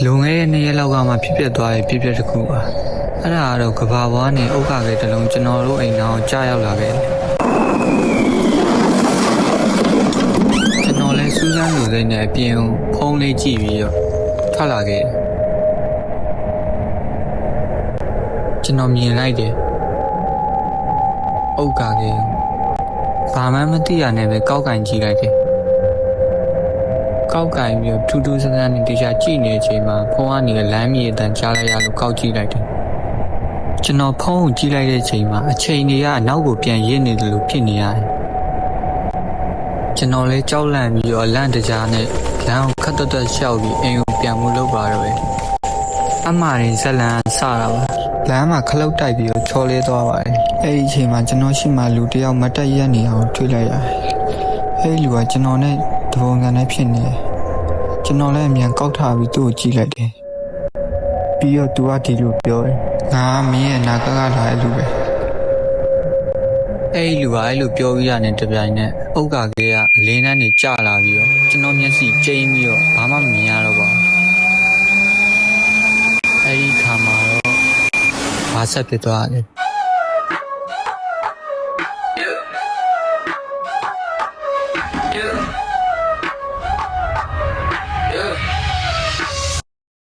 လုံငယ်2ရက်လောက်ကမှဖြစ်ပျက်သွားတဲ့ဖြစ်ပျက်တစ်ခုပါအဲ့ဒါကတော့ကဘာဘွားနဲ့အုတ်ကကဲတလုံးကျွန်တော်တို့အိမ်သားကိုကြားရောက်လာခဲ့တယ်ကျွန်တော်လည်းစူးစမ်းလူစိမ့်နဲ့အပြင်ဖုန်းလေးကြည့်ပြီးတော့ထွက်လာခဲ့တယ်ကျွန်တော်မြင်လိုက်တယ်အုတ်ကကဲဘာမှမသိရနဲ့ပဲကောက်ကင်ကြည့်လိုက်တယ်ကောက်ကင်ပြီးတော့ထူးထူးဆန်းဆန်းနဲ့တရားကြည့်နေတဲ့အချိန်မှာဖုန်းကနေလမ်းမြေအတန်ကြားလိုက်ရလို့ကောက်ကြည့်လိုက်တယ်ကျွန်တော်ဖုန်းကိုကြည့်လိုက်တဲ့အချိန်မှာအချိန်တွေကအနောက်ကိုပြန်ရစ်နေတယ်လို့ဖြစ်နေရတယ်ကျွန်တော်လည်းကြောက်လန့်ပြီးတော့လန့်တကြားနဲ့လမ်းကိုခတ်တွတ်တွတ်ရှောက်ပြီးအိမ်ကိုပြန်မှုလုပ်ပါတော့ပဲအမှားရင်ဇလန်စတာပါလမ်းမှာခလုတ်တိုက်ပြီးတော့ချော်လေးသွားပါတယ်အဲ့ဒီအချိန်မှာကျွန်တော်ရှိမှလူတယောက်မတက်ရက်နေအောင်ထွေးလိုက်ရတယ်အဲ့ဒီလူကကျွန်တော်နဲ့တပုံစံနဲ့ဖြစ်နေတယ်ကျွန်တော်လည်းအမြန်ကောက်ထားပြီးသူ့ကိုကြည့်လိုက်တယ်ပြီးတော့သူကဒီလိုပြောတယ်ငါမင်းရဲ့နာကလာတဲ့လူပဲအဲ့ဒီလူကအဲ့လိုပြောပြီးရတဲ့တပြိုင်နက်အုတ်ကကလေးကအလင်းနှန်းတွေကျလာပြီးတော့ကျွန်တော်မျက်စိကျိန်းပြီးတော့ဘာမှမမြင်ရတော့ပါဘူးအဲ့ဒီခါမှာတော့ဘာဆက်ဖြစ်သွားလဲ